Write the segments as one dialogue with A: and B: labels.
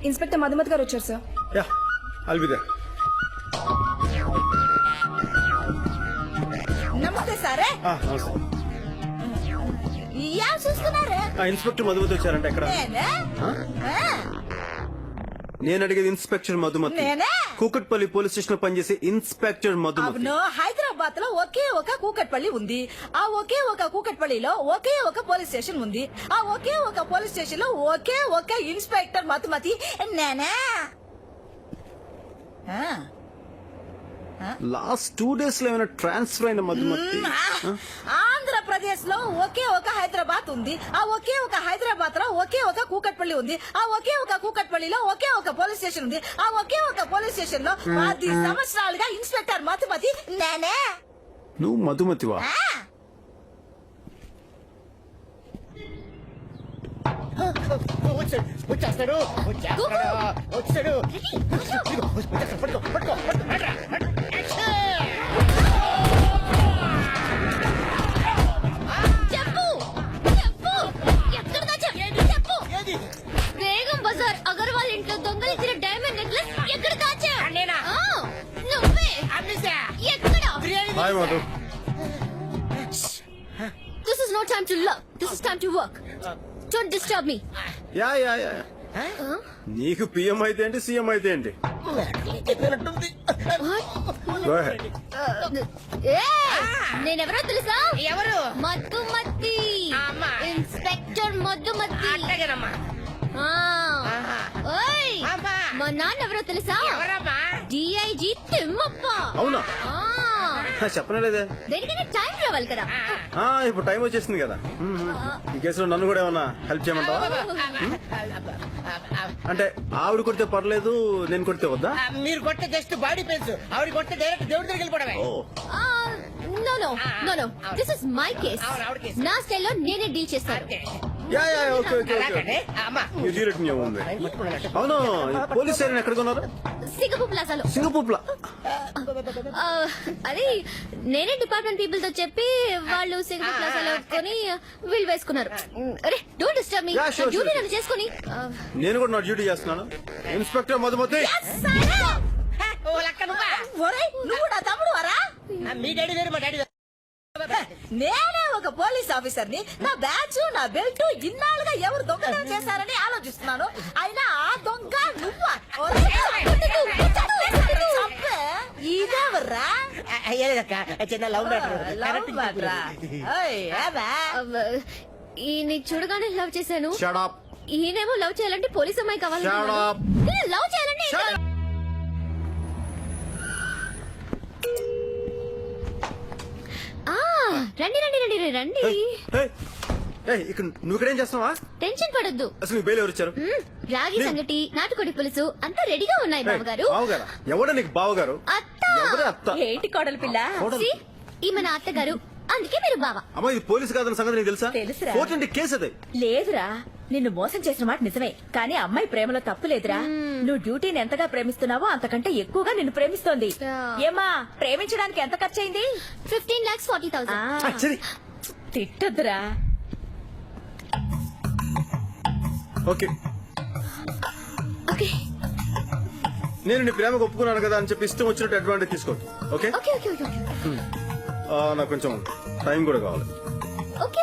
A: Inspector Madhumati గారు వచ్చారు sir.
B: Yeah I'll be there.
C: నమస్తే సారే.
B: నమస్తే.
C: ఏం చూస్తున్నారే?
B: ఇన్స్పెక్టర్ మధుమతి వచ్చారంట. ఎక్కడ? నేను అడిగేది inspector Madhumati. Kukatpally police station లో పనిచేసే ఇన్స్పెక్టర్ మధుమతి.
C: అవును, హైదరాబాద్ లో ఒకే ఒక కూకట్పల్లి ఉంది. ఆ ఒకే ఒక కూకట్పల్లిలో ఒకే ఒక పోలీస్ స్టేషన్ ఉంది. ఆ ఒకే ఒక పోలీస్ స్టేషన్ లో ఒకే ఒక ఇన్స్పెక్టర్ మధుమతి నేనే.
B: లాస్ట్ 2 days లో ఏమైనా ట్రాన్స్ఫర్ అయిన మధుమతి?
C: ఆంధ్రప్రదేశ్ లో ఒకే ఒక హైదరాబాద్ ఉంది. ఆ ఒకే ఒక హైదరాబాద్ లో ఒకే ఒక కూకట్పల్లి ఉంది. ఆ ఒకే ఒక కూకట్పల్లిలో ఒకే ఒక పోలీస్ స్టేషన్ ఉంది. ఆ ఒకే ఒక పోలీస్ స్టేషన్ లో 10 సంవత్సరాలుగా ఇన్స్పెక్టర్ మధుమతి నేనే.
B: నువ్వు మధుమతివా?
D: వచ్చేస్తాడు.
E: బేగం బజార్ అగర్వాల్ ఇంట్లో దొంగలించిన డైమండ్ నెక్లెస్ ఎక్కడ దాచా? నువ్వే ఎక్కడ?
B: Hi Madhu.
E: This is no time to love. This is time to work. Don't disturb me.
B: Yeah yeah yeah. నీకు పిఎం అయితే ఏంటి, సీఎం అయితే ఏంటి? Go ahead.
E: నేనెవరో తెలుసా?
C: ఎవరు?
E: మధుమతి, ఇన్స్పెక్టర్ మధుమతి. ఓయ్, మా నాన్న ఎవరో తెలుసా? డిఐజీ తిమ్మప్ప.
B: అవునా? చెప్పలేదే.
E: దేనికైనా టైం రావాలి కదా.
B: ఇప్పుడు టైం వచ్చేసింది కదా. ఈ కేసులో నన్ను కూడా ఏమన్నా హెల్ప్ చేయమంటావా? అంటే ఆవిడ కొడితే పర్లేదు, నేను కొడితే వద్దా?
D: మీరు కొట్టే జస్ట్ బాడీ పెయిన్స్, ఆవిడ కొట్టే డైరెక్ట్ దేవుడి దగ్గరికి వెళ్ళిపోవడమే.
E: No. This is my case. నా స్టైల్లో నేనే డీల్ చేస్తాను.
B: ఓకే. అవును, పోలీస్ స్టేషన్ ఎక్కడ కొన్నారు?
E: సింగపూర్ ప్లాజాలో.
B: సింగపూర్.
E: అది నేనే డిపార్ట్మెంట్ పీపుల్ తో చెప్పి వాళ్ళు సింగపూర్ ప్లాజాలో కొని వీళ్ళు వేసుకున్నారు. అరే డోంట్ డిస్టర్బ్ మీ. డ్యూటీ నన్ను చేసుకొని.
B: నేను కూడా నా డ్యూటీ చేస్తున్నాను. ఇన్స్పెక్టర్ మధుమతి.
C: నువ్వు నా తమ్ముడు వరా?
D: మీ డాడీ వేరు, మా డాడీ వేరు.
C: నేనే ఒక పోలీస్ ఆఫీసర్ ని. నా బ్యాచ్, నా బెల్ట్ ఇన్నాళ్ళుగా ఎవరు దొంగతనం చేశారని ఆలోచిస్తున్నాను. అయినా ఆ దొంగ నువ్వా? ఇదేవర్రా?
D: చిన్న లవ్
E: ఈయన చూడగానే లవ్ చేశాను.
B: Shut up.
E: ఈయనేమో లవ్ చేయాలంటే పోలీస్ అమ్మాయి కావాలి.
B: Shut up.
E: లవ్ చేయాలంటే రండి.
B: ఇక్కడ నువ్వు ఇక్కడేం చేస్తున్నావా?
E: టెన్షన్ పడొద్దు.
B: అసలు బెయిల్ ఎవరు ఇచ్చారు?
E: రాగి సంగటి, నాటుకోడి పులుసు అంతా రెడీగా ఉన్నాయి బావగారు.
B: బావగారా? ఎవడ నీకు బావగారు?
E: అత్త.
C: ఏంటి కోడలు పిల్ల?
E: ఈమె నా అత్తగారు, అందుకే మీరు బావ.
B: అమ్మా, ఇది పోలీసు కాదన్న సంగతి నీకు తెలుసా?
C: తెలుసురా.
B: కోర్టు కేసు అది.
C: లేదురా, నిన్ను మోసం చేసిన మాట నిజమే, కానీ అమ్మాయి ప్రేమలో తప్పు లేదురా. నువ్వు డ్యూటీని ఎంతగా ప్రేమిస్తున్నావో అంతకంటే ఎక్కువగా నిన్ను ప్రేమిస్తోంది. ఏమా, ప్రేమించడానికి ఎంత ఖర్చయింది?
E: 15,40,000.
C: తిట్టొద్దురా.
B: ఓకే, నేను నీ ప్రేమకు ఒప్పుకున్నాను కదా అని చెప్పి ఇష్టం వచ్చినట్టు అడ్వాంటేజ్ తీసుకోవద్దు. ఓకే? నాకు కొంచెం టైం కూడా కావాలి.
E: ఓకే.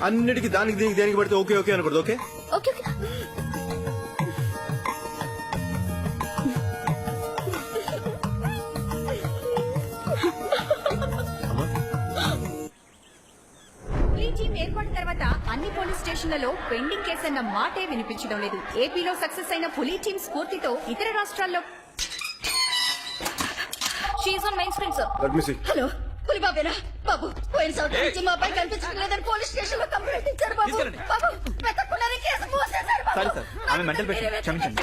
B: అన్నిటికీ దానికి దీనికి దేనికి పడితే ఓకే ఓకే అనకూడదు. ఓకే?
A: టీం ఏర్పడిన తర్వాత అన్ని పోలీస్ స్టేషన్లలో పెండింగ్ కేసు అన్న మాటే వినిపించడం లేదు. ఏపీలో సక్సెస్ అయిన పులి టీం స్ఫూర్తితో ఇతర రాష్ట్రాల్లో
C: హలో, పులిబాబేనా బాబు? పోయిన సంవత్సరం నుంచి మా అబ్బాయి కనిపించలేదని పోలీస్ స్టేషన్ లో కంప్లైంట్ ఇచ్చారు బాబు. వెతకుండానే కేసు మూసేశారు బాబు.
F: క్షమించండి.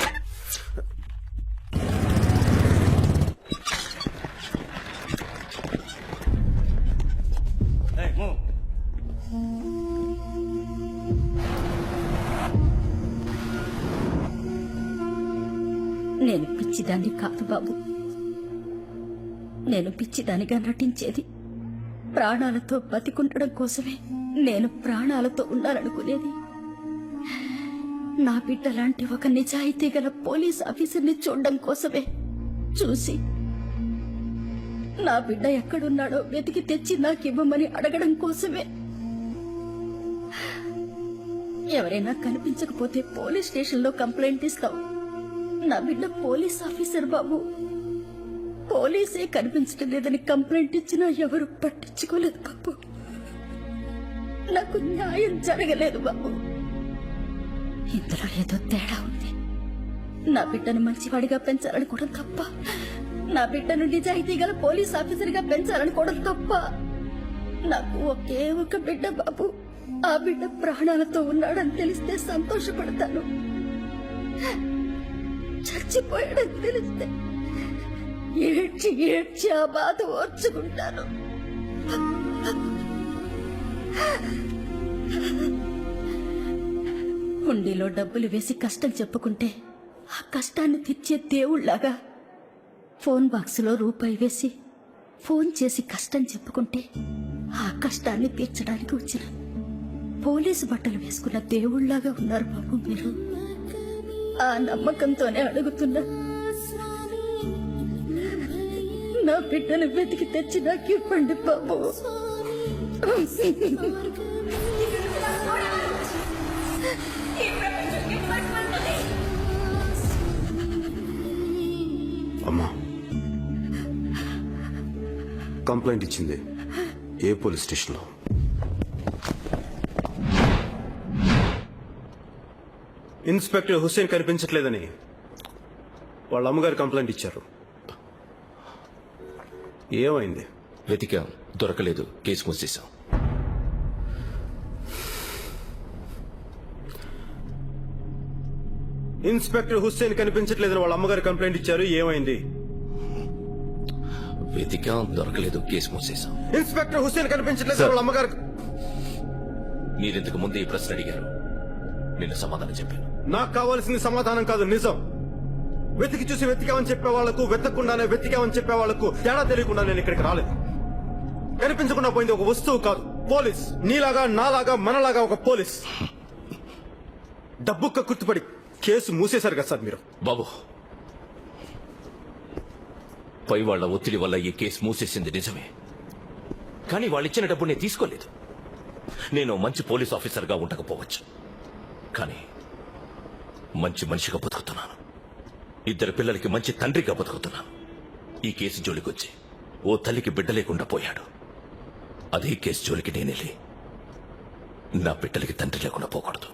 C: నేను పిచ్చిదాన్ని కాదు బాబు. నేను పిచ్చిదానిగా నటించేది ప్రాణాలతో బతికుండడం కోసమే. నేను ప్రాణాలతో ఉండాలనుకునేది
F: నా బిడ్డ లాంటి ఒక నిజాయితీ గల పోలీస్ ఆఫీసర్ని చూడడం కోసమే చూసి నా బిడ్డ ఎక్కడున్నాడో వెతికి తెచ్చి నాకివ్వమని అడగడం కోసమే. ఎవరైనా కనిపించకపోతే పోలీస్ స్టేషన్లో కంప్లైంట్ ఇస్తాం. నా బిడ్డ పోలీస్ ఆఫీసర్ బాబు. పోలీసే కనిపించడం లేదని కంప్లైంట్ ఇచ్చినా ఎవరు పట్టించుకోలేదు బాబు. నాకు న్యాయం జరగలేదు బాబు. ఇందులో ఏదో తేడా ఉంది. నా బిడ్డను మంచివాడిగా పెంచాలనుకోవడం తప్ప, నా బిడ్డను నిజాయితీ గల పోలీస్ ఆఫీసర్గా పెంచాలనుకోవడం తప్ప. నాకు ఒకే ఒక బిడ్డ బాబు. ఆ బిడ్డ ప్రాణాలతో ఉన్నాడని తెలిస్తే సంతోషపడతాను. చచ్చిపోయాడని తెలిస్తే ఏడ్చి ఏడ్చి ఆ బాధ ఓర్చుకుంటాను. హుండీలో డబ్బులు వేసి కష్టం చెప్పుకుంటే ఆ కష్టాన్ని తీర్చే దేవుళ్లాగా ఫోన్ బాక్సులో రూపాయి వేసి ఫోన్ చేసి కష్టం చెప్పుకుంటే ఆ కష్టాన్ని తీర్చడానికి వచ్చిన పోలీసు బట్టలు వేసుకున్న దేవుళ్లాగా ఉన్నారు బాబు మీరు. ఆ నమ్మకంతోనే అడుగుతున్నా. నా బిడ్డను వెతికి తెచ్చి నాకు ఇవ్వండి బాబు.
B: అమ్మా, కంప్లైంట్ ఇచ్చింది ఏ పోలీస్ స్టేషన్లో? ఇన్స్పెక్టర్ హుస్సేన్ కనిపించట్లేదని వాళ్ళ అమ్మగారు కంప్లైంట్ ఇచ్చారు. ఏమైంది?
G: వెతికాం, దొరకలేదు, కేసు మూసేశాం.
B: ఇన్స్పెక్టర్ హుస్సేన్ కనిపించట్లేదని వాళ్ళ అమ్మగారు కంప్లైంట్ ఇచ్చారు. ఏమైంది?
G: వెతికాం, దొరకలేదు, కేసు మూసేశాం.
B: ఇన్స్పెక్టర్ హుస్సేన్ కనిపించట్లేదు వాళ్ళ అమ్మగారు.
G: మీరింతకు ముందు ఈ ప్రశ్న అడిగారు, నిన్న సమాధానం చెప్పాను.
B: నాకు కావాల్సింది సమాధానం కాదు, నిజం. వెతికి చూసి వెతికామని చెప్పే వాళ్లకు, వెతకకుండానే వెతికామని చెప్పే వాళ్లకు తేడా తెలియకుండా నేను ఇక్కడికి రాలేదు. కనిపించకుండా పోయింది ఒక వస్తువు కాదు, పోలీస్. నీలాగా, నాలాగా, మనలాగా ఒక పోలీస్. డబ్బు కక్కుర్తిపడి కేసు మూసేశారు కదా సార్ మీరు.
G: బాబు, పై వాళ్ల ఒత్తిడి వల్ల ఈ కేసు మూసేసింది నిజమే, కానీ వాళ్ళు ఇచ్చిన డబ్బు నేను తీసుకోలేదు. నేను మంచి పోలీస్ ఆఫీసర్గా ఉండకపోవచ్చు, కానీ మంచి మనిషిగా బతుకుతున్నాను. ఇద్దరు పిల్లలకి మంచి తండ్రిగా బతుకుతున్నాను. ఈ కేసు జోలికొచ్చి ఓ తల్లికి బిడ్డ లేకుండా పోయాడు. అదే కేసు జోలికి నేనెళ్ళి నా బిడ్డలకి తండ్రి లేకుండా పోకూడదు.